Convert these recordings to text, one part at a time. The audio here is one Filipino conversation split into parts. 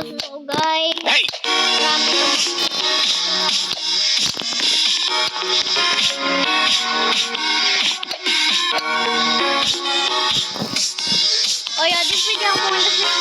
focus ako, guys. Hey! Marami na. O yan, di pwede ako muna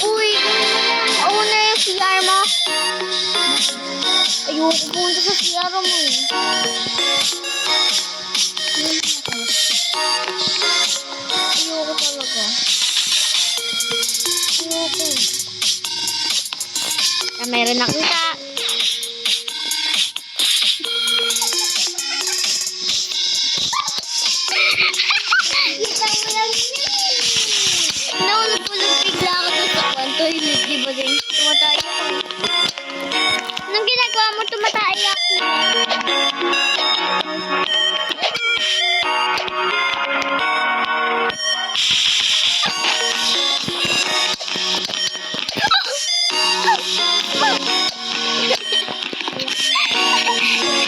uy, una yung CR mo. Ayoko punta sa CR mo eh. Ayoko talaga. Ayoko. Meron nakita. Kita mo lang yun. Naulog-ulog bigla ako doon sa toilet, di ba din? Tumatay ako. Anong ginagawa mo? Tumatay ako.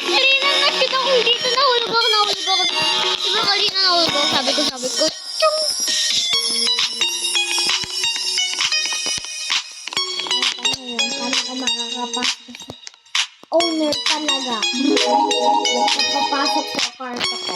Kanina nakita ko dito, nahulog ako. Diba kanina nahulog ako, sabi ko, chung! Paano ka makakapasok sa owner talaga? Nakapapasok sa kwarto ko.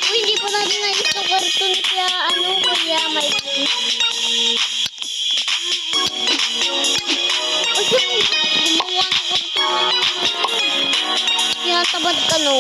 Hindi pa natin na ito karton kaya kaya may gumawa ng karton. Tinatabad ka, no?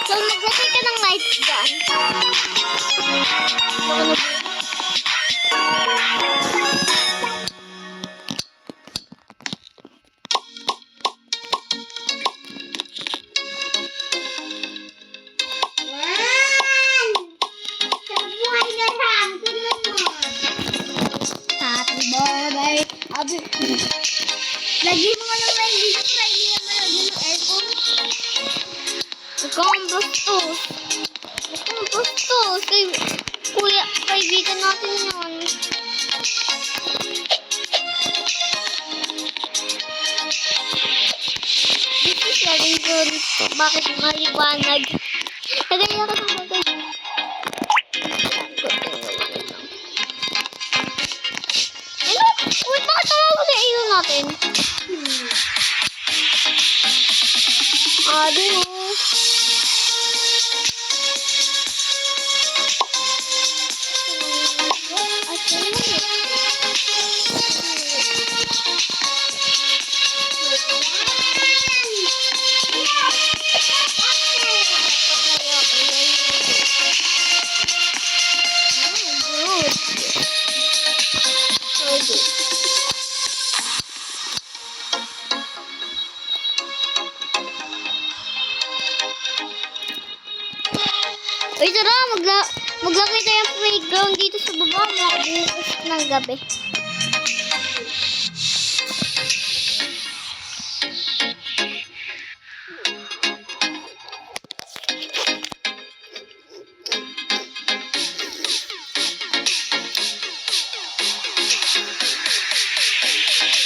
So, maglagay ka ng lights dyan. Happy birthday, lagi mo na may dito sa hindi naman lagi ng aircon. Ikaw ang bastos. Kay kuya, kaibigan natin yun. This is very good. Bakit maliwanag? Nagaya ka ng bagay. Wait, bakit tawag na ilaw natin? Di mo. Uy, tara, maglagay tayong playground dito sa baba. Bukas ng gabi.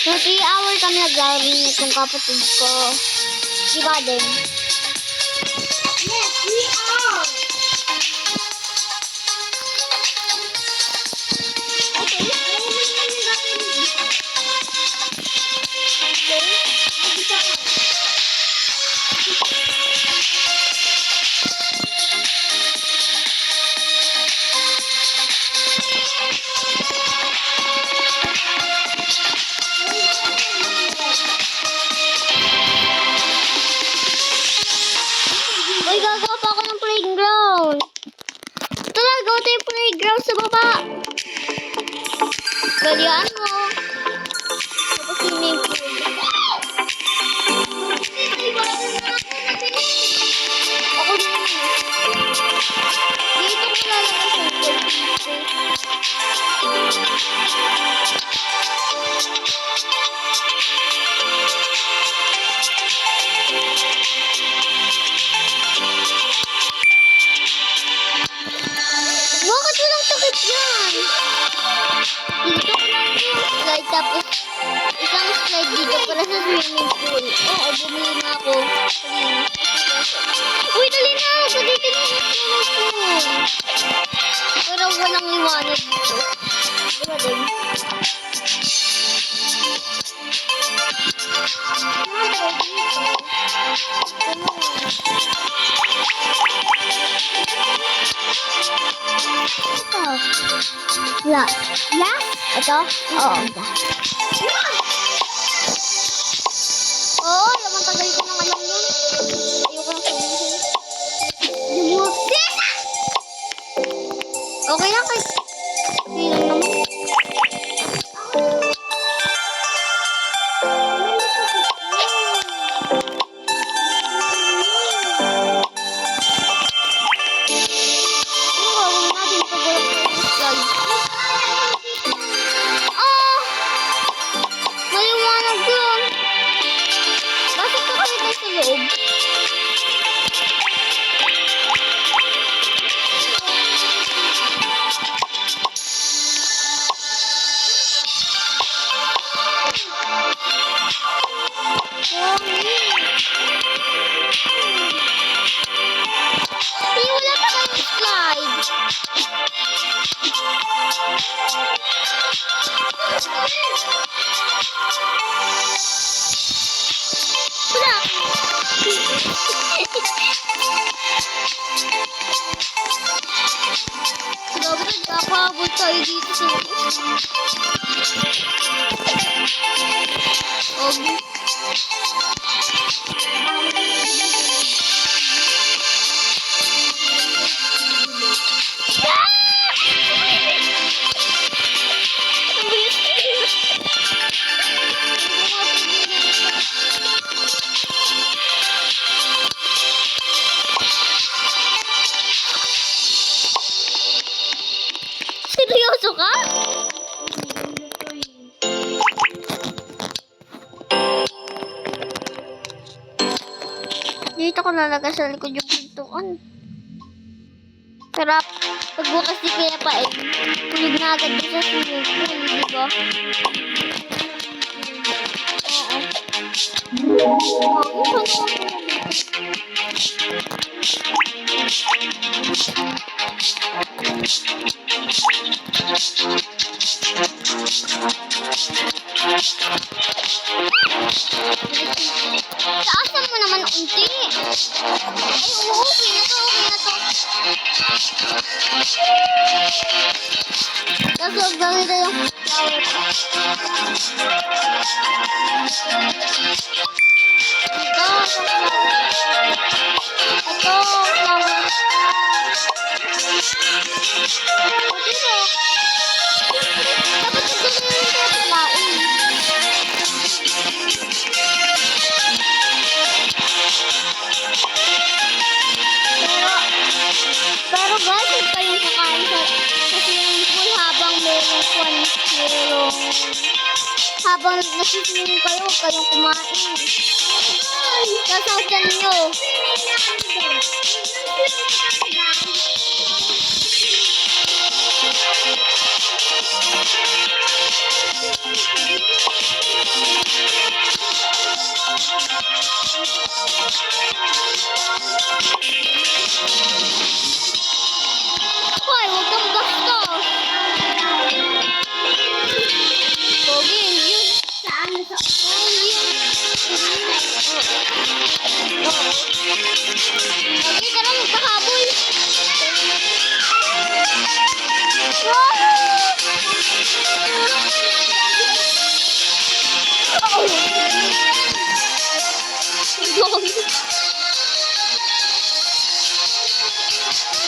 So, 3 hours kami naglaro nitong kapatid ko. Diba din? Yes, we are. Okay. Uy, gagawa pa ako ng playground. Talaga, ito yung playground sa baba. Galian mo. Tapos swimming pool. Ako din. Dito ko lalabas yung pool. Bakit walang takip yan? Dito ko lang yung slide tapos isang slide dito para sa swimming pool. Oo, bumili na ako. Uy, dali na! Pagdating na yung swimming pool. Pero walang liwanag dito. Diba din? Yeah. Yeah? Ito? Oo. Oo, lamang tagal ko nang alam yun. Ayoko nang sabihin. Sis! Okay lang kay... Okay lang naman. Maliwanag yun. Bakit ka kami tayo sa loob? Ay, wala pa kayong slide. Wala. Grabe, nagkakabot tayo dito sa okay. Seryoso ka? Dito ko nalagay sa likod yung pintuan. Pero pagbukas di kaya pa eh, tulog na agad sa swimming pool, di ba? Taasan mo naman unti. Ay, oo, okay na to, okay na to. Tapos huwag gawin tayo yung flower. Ito, flower. Dito. Dapat ito na yung paglain. Pero guys, huwag kayong kakain sa swimming pool habang habang nag-swimming kayo, huwag kayong kumain. Sasawsan nyo. Hoy, huwag kang bastos. Pogi, yun. Saan? Sa Pogi, tara magpahabol.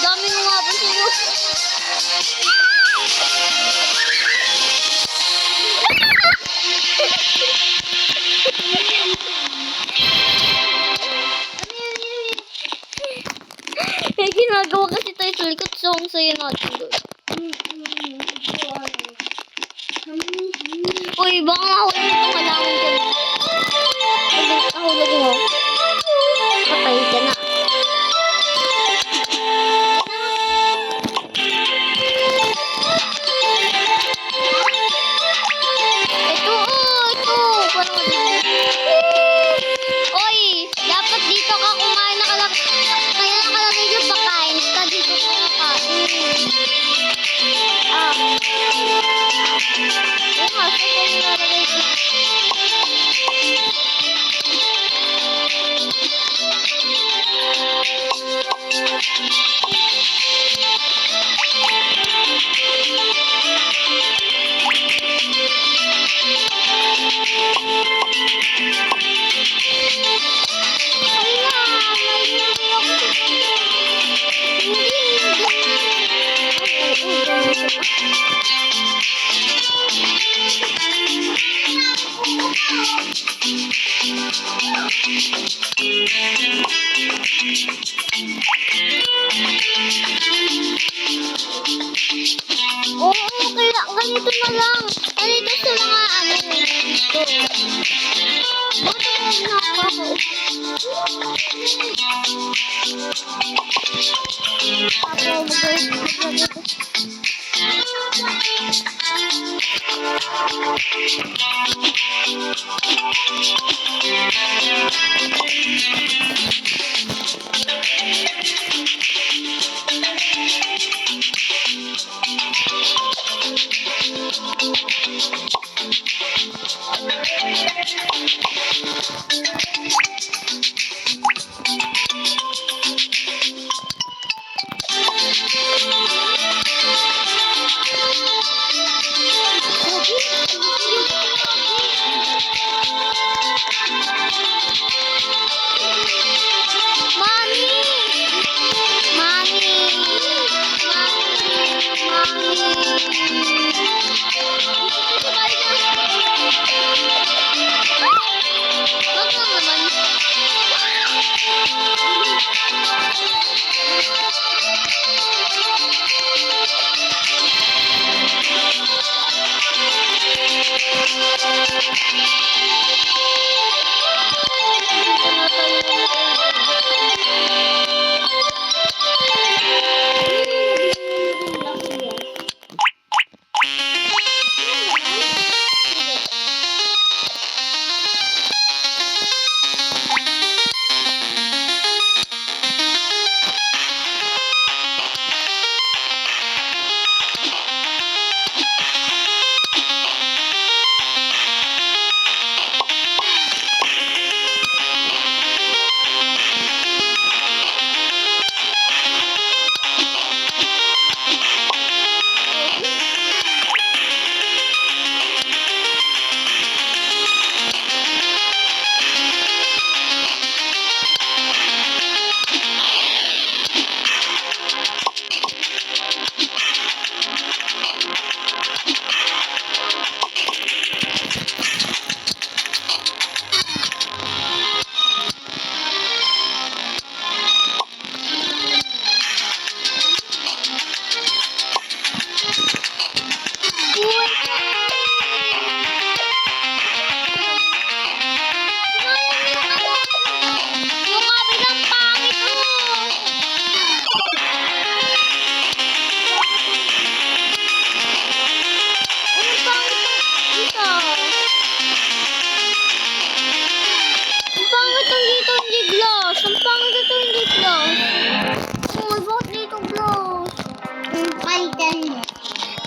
Dami nga nga pa sa'yo. May ginagawa kasi tayo sa likod, so ang saya natin doon. Uy, baka mahulog itong halaman dyan. Nahulog mo. Patay ka na. Ito. Parang Uy, dapat dito ka kumain nakalagay. Kaya nakalagay yung pakain. Basta dito ka nakain. Oo nga, saan ko nilalagay ito? Oo, kaya ganito na lang. Ganito sa mga dito. Bakit ako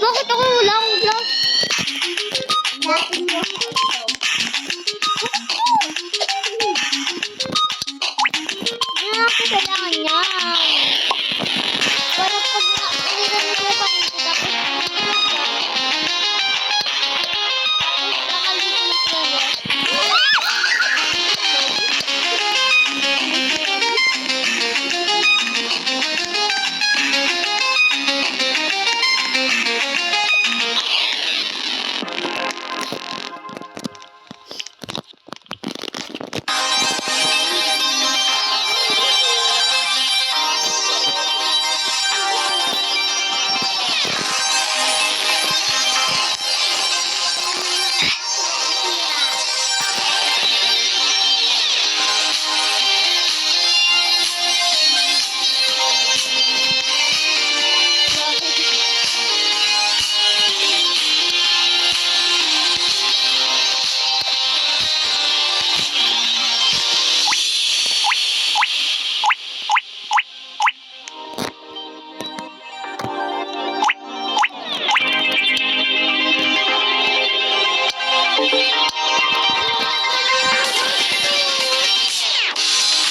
Bakit ako wala akong vlog? Natin mo ito. Hindi na ako kailangan yan. Para pag na-aniran ko kayo, tapos nakalimutan ko lang.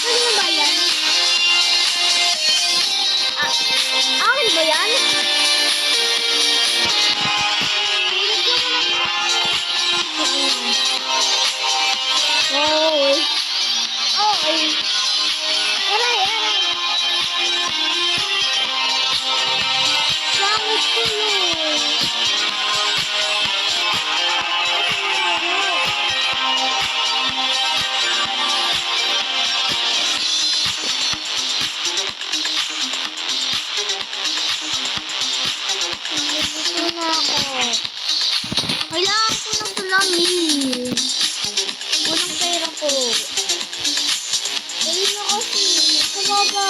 Ano ba yan? Akin ba yan? Oh. Okay. Aray, aray. Bakit ko yun? Gusto na ako. Kailangan ko ng tulangin. Walang pera ko. Ayun na kasi. Kumaba.